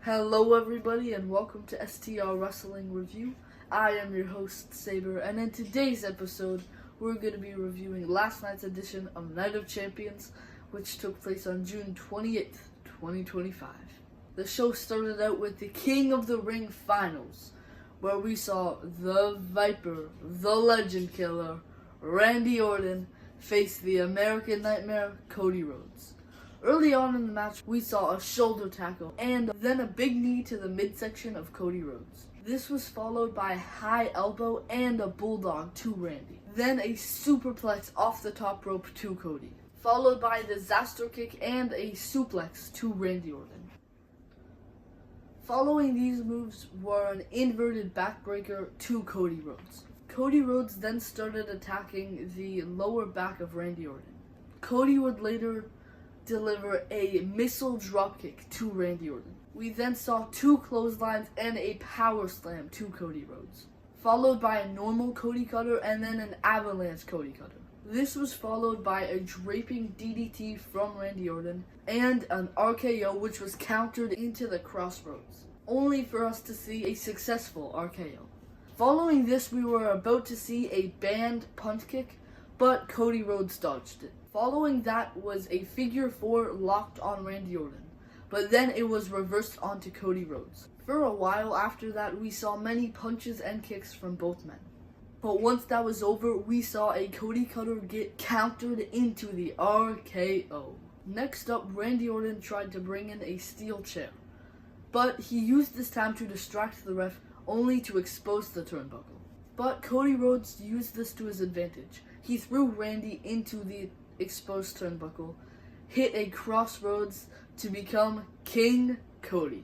Hello everybody and welcome to STR Wrestling Review. I am your host Saber, and in today's episode we're going to be reviewing last night's edition of Night of Champions, which took place on June 28th, 2025. The show started out with the King of the Ring finals, where we saw the Viper, the Legend Killer, Randy Orton face the American Nightmare, Cody Rhodes. Early on in the match, we saw a shoulder tackle and then a big knee to the midsection of Cody Rhodes. This was followed by a high elbow and a bulldog to Randy. Then a superplex off the top rope to Cody, followed by a disaster kick and a suplex to Randy Orton. Following these moves were an inverted backbreaker to Cody Rhodes. Cody Rhodes then started attacking the lower back of Randy Orton. Cody would later deliver a missile dropkick to Randy Orton. We then saw two clotheslines and a power slam to Cody Rhodes, followed by a normal Cody Cutter and then an avalanche Cody Cutter. This was followed by a draping DDT from Randy Orton and an RKO, which was countered into the crossroads, only for us to see a successful RKO. Following this, we were about to see a banned punch kick, but Cody Rhodes dodged it. Following that was a figure four locked on Randy Orton, but then it was reversed onto Cody Rhodes. For a while after that, we saw many punches and kicks from both men. But once that was over, we saw a Cody Cutter get countered into the RKO. Next up, Randy Orton tried to bring in a steel chair, but he used this time to distract the ref, only to expose the turnbuckle. But Cody Rhodes used this to his advantage. He threw Randy into the exposed turnbuckle, hit a crossroads to become King Cody.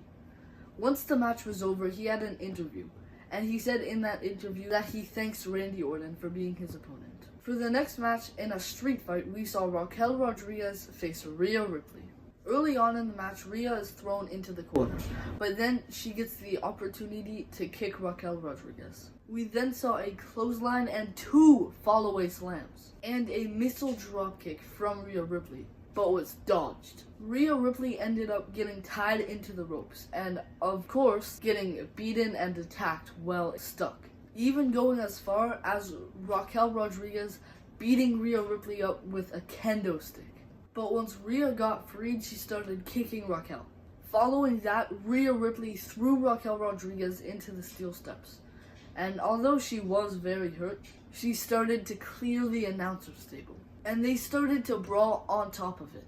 Once the match was over, he had an interview, and he said in that interview that he thanks Randy Orton for being his opponent. For the next match, in a street fight, we saw Raquel Rodriguez face Rhea Ripley. Early on in the match, Rhea is thrown into the corner, but then she gets the opportunity to kick Raquel Rodriguez. We then saw a clothesline and two fallaway slams, and a missile dropkick from Rhea Ripley, but was dodged. Rhea Ripley ended up getting tied into the ropes, and of course, getting beaten and attacked while stuck, even going as far as Raquel Rodriguez beating Rhea Ripley up with a kendo stick. But once Rhea got freed, she started kicking Raquel. Following that, Rhea Ripley threw Raquel Rodriguez into the steel steps, and although she was very hurt, she started to clear the announcer's table, and they started to brawl on top of it.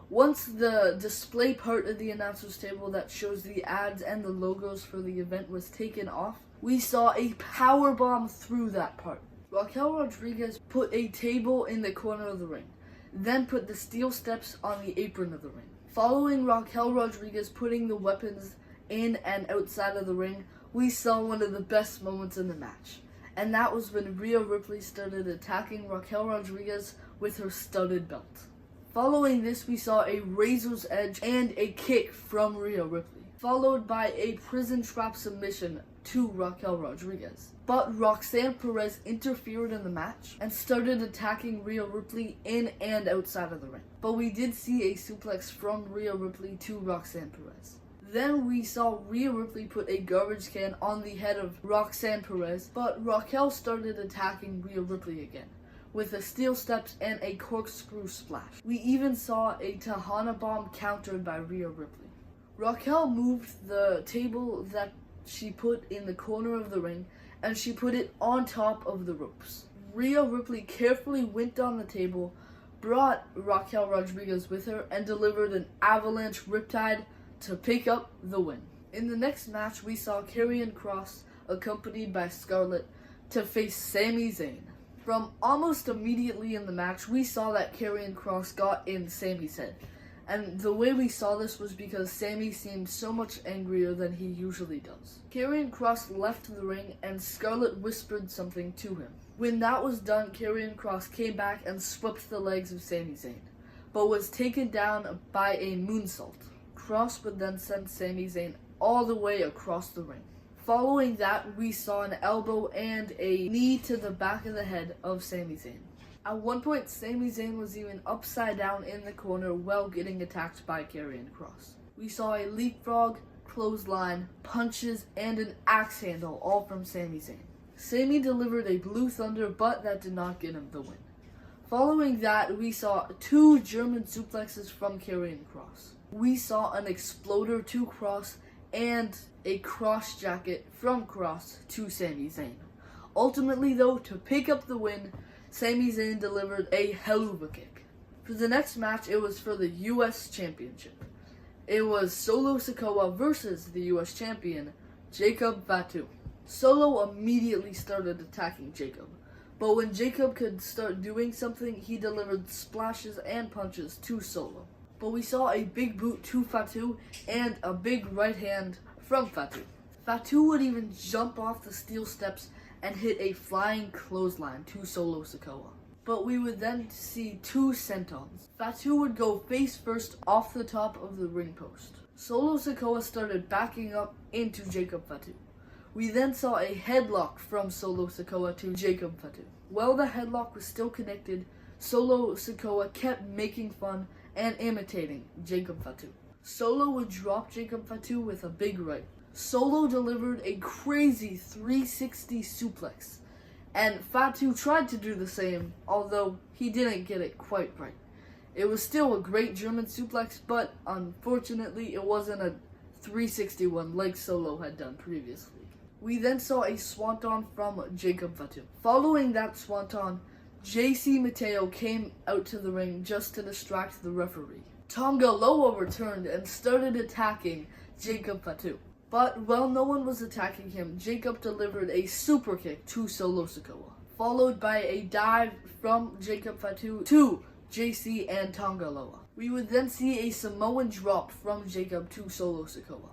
Once the display part of the announcer's table that shows the ads and the logos for the event was taken off, we saw a powerbomb through that part. Raquel Rodriguez put a table in the corner of the ring, then put the steel steps on the apron of the ring. Following Raquel Rodriguez putting the weapons in and outside of the ring, we saw one of the best moments in the match, and that was when Rhea Ripley started attacking Raquel Rodriguez with her studded belt. Following this, we saw a razor's edge and a kick from Rhea Ripley, followed by a prison trap submission to Raquel Rodriguez. But Roxanne Perez interfered in the match and started attacking Rhea Ripley in and outside of the ring. But we did see a suplex from Rhea Ripley to Roxanne Perez. Then we saw Rhea Ripley put a garbage can on the head of Roxanne Perez, but Raquel started attacking Rhea Ripley again, with the steel steps and a corkscrew splash. We even saw a Tahana bomb countered by Rhea Ripley. Raquel moved the table that she put in the corner of the ring, and she put it on top of the ropes. Rhea Ripley carefully went on the table, brought Raquel Rodriguez with her, and delivered an avalanche riptide to pick up the win. In the next match, we saw Karrion Kross, accompanied by Scarlett, to face Sami Zayn. From almost immediately in the match, we saw that Karrion Kross got in Sami's head. And the way we saw this was because Sami seemed so much angrier than he usually does. Karrion Kross left the ring and Scarlett whispered something to him. When that was done, Karrion Kross came back and swept the legs of Sami Zayn, but was taken down by a moonsault. Kross would then send Sami Zayn all the way across the ring. Following that, we saw an elbow and a knee to the back of the head of Sami Zayn. At one point, Sami Zayn was even upside down in the corner while getting attacked by Karrion Kross. We saw a leapfrog, clothesline, punches, and an axe handle, all from Sami Zayn. Sami delivered a Blue Thunder, but that did not get him the win. Following that, we saw 2 German suplexes from Karrion Kross. We saw an Exploder to Kross and a cross jacket from Kross to Sami Zayn. Ultimately, though, to pick up the win, Sami Zayn delivered a Helluva Kick. For the next match, it was for the U.S. Championship. It was Solo Sikoa versus the U.S. Champion, Jacob Fatu. Solo immediately started attacking Jacob, but when Jacob could start doing something, he delivered splashes and punches to Solo. But we saw a big boot to Fatu and a big right hand from Fatu. Fatu would even jump off the steel steps and hit a flying clothesline to Solo Sikoa. But we would then see 2 sentons. Fatu would go face first off the top of the ring post. Solo Sikoa started backing up into Jacob Fatu. We then saw a headlock from Solo Sikoa to Jacob Fatu. While the headlock was still connected, Solo Sikoa kept making fun and imitating Jacob Fatu. Solo would drop Jacob Fatu with a big right. Solo delivered a crazy 360 suplex, and Fatu tried to do the same, although he didn't get it quite right. It was still a great German suplex, but unfortunately it wasn't a 361 like Solo had done previously. We then saw a swanton from Jacob Fatu. Following that swanton, JC Mateo came out to the ring just to distract the referee. Tonga Loa returned and started attacking Jacob Fatu. But while no one was attacking him, Jacob delivered a super kick to Solo Sikoa, followed by a dive from Jacob Fatu to JC and Tonga Loa. We would then see a Samoan drop from Jacob to Solo Sikoa,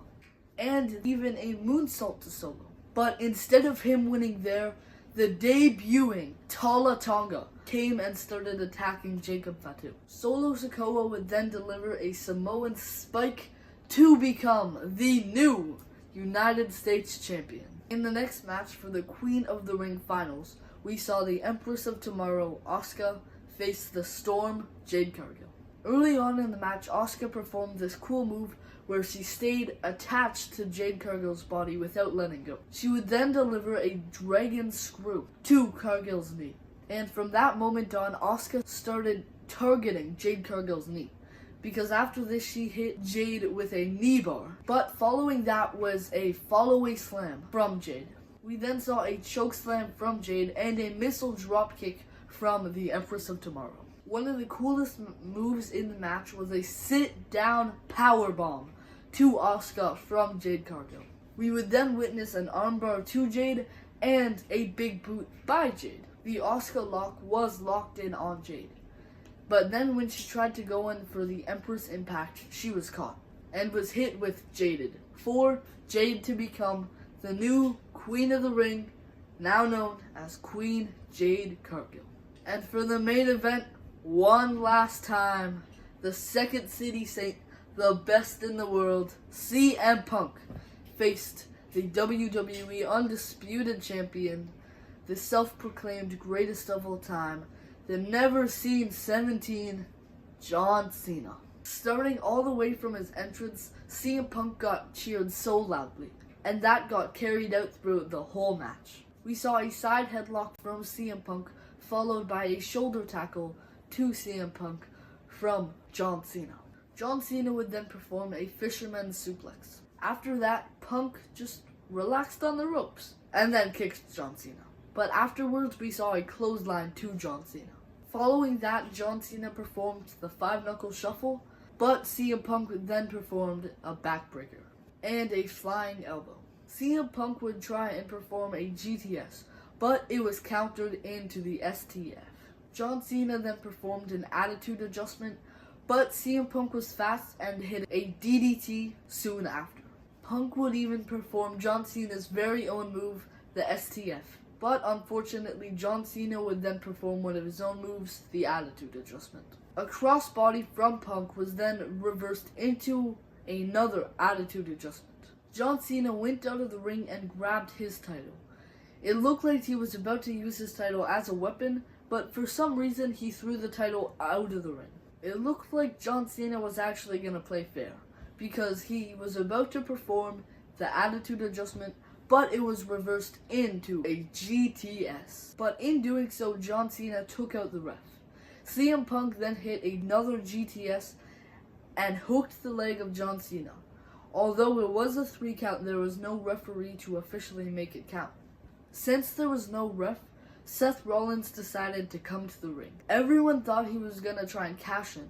and even a moonsault to Solo. But instead of him winning there, the debuting Tala Tonga came and started attacking Jacob Fatu. Solo Sikoa would then deliver a Samoan spike to become the new United States Champion. In the next match for the Queen of the Ring finals, we saw the Empress of Tomorrow, Asuka, face the Storm, Jade Cargill. Early on in the match, Asuka performed this cool move where she stayed attached to Jade Cargill's body without letting go. She would then deliver a dragon screw to Cargill's knee. And from that moment on, Asuka started targeting Jade Cargill's knee, because after this she hit Jade with a knee bar. But following that was a fall-away slam from Jade. We then saw a choke slam from Jade and a missile drop kick from the Empress of Tomorrow. One of the coolest moves in the match was a sit-down powerbomb to Asuka from Jade Cargill. We would then witness an armbar to Jade and a big boot by Jade. The Asuka lock was locked in on Jade, but then when she tried to go in for the Empress Impact, she was caught and was hit with Jaded, for Jade to become the new Queen of the Ring, now known as Queen Jade Cargill. And for the main event, one last time, the Second City Saint, the best in the world, CM Punk, faced the WWE Undisputed Champion, the self-proclaimed greatest of all time, the never-seen 17, John Cena. Starting all the way from his entrance, CM Punk got cheered so loudly, and that got carried out throughout the whole match. We saw a side headlock from CM Punk, followed by a shoulder tackle to CM Punk from John Cena. John Cena would then perform a fisherman's suplex. After that, Punk just relaxed on the ropes and then kicked John Cena. But afterwards, we saw a clothesline to John Cena. Following that, John Cena performed the 5-knuckle shuffle, but CM Punk then performed a backbreaker and a flying elbow. CM Punk would try and perform a GTS, but it was countered into the STF. John Cena then performed an attitude adjustment, but CM Punk was fast and hit a DDT soon after. Punk would even perform John Cena's very own move, the STF. But unfortunately, John Cena would then perform one of his own moves, the attitude adjustment. A crossbody from Punk was then reversed into another attitude adjustment. John Cena went out of the ring and grabbed his title. It looked like he was about to use his title as a weapon, but for some reason he threw the title out of the ring. It looked like John Cena was actually going to play fair, because he was about to perform the attitude adjustment, but it was reversed into a GTS. But in doing so, John Cena took out the ref. CM Punk then hit another GTS and hooked the leg of John Cena. Although it was a 3 count, there was no referee to officially make it count. Since there was no ref, Seth Rollins decided to come to the ring. Everyone thought he was gonna try and cash in,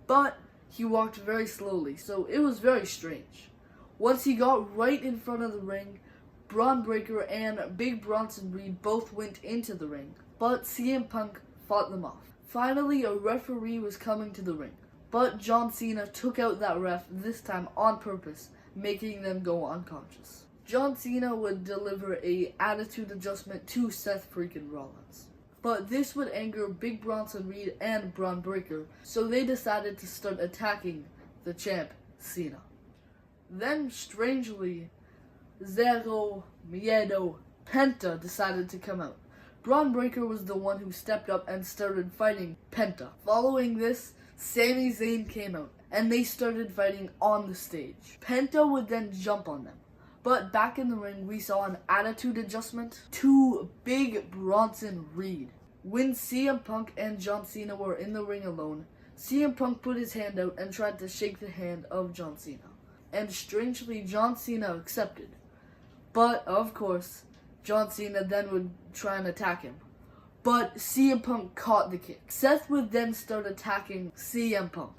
but he walked very slowly, so it was very strange. Once he got right in front of the ring, Braun Breaker and Big Bronson Reed both went into the ring, but CM Punk fought them off. Finally, a referee was coming to the ring, but John Cena took out that ref, this time on purpose, making them go unconscious. John Cena would deliver a attitude adjustment to Seth freaking Rollins. But this would anger Big Bronson Reed and Braun Breaker, so they decided to start attacking the champ, Cena. Then, strangely, Zero Miedo Penta decided to come out. Braun Breaker was the one who stepped up and started fighting Penta. Following this, Sami Zayn came out, and they started fighting on the stage. Penta would then jump on them. But back in the ring, we saw an attitude adjustment to Big Bronson Reed. When CM Punk and John Cena were in the ring alone, CM Punk put his hand out and tried to shake the hand of John Cena. And strangely, John Cena accepted. But, of course, John Cena then would try and attack him. But CM Punk caught the kick. Seth would then start attacking CM Punk.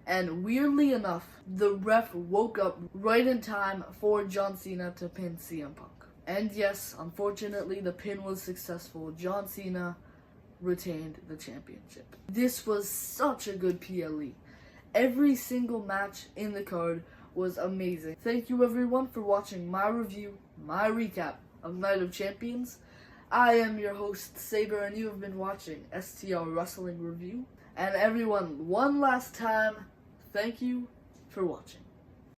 And weirdly enough, the ref woke up right in time for John Cena to pin CM Punk. And yes, unfortunately, the pin was successful. John Cena retained the championship. This was such a good PLE. Every single match in the card was amazing. Thank you everyone for watching my review, my recap of Night of Champions. I am your host, Saber, and you have been watching STR Wrestling Review. And everyone, one last time, thank you for watching.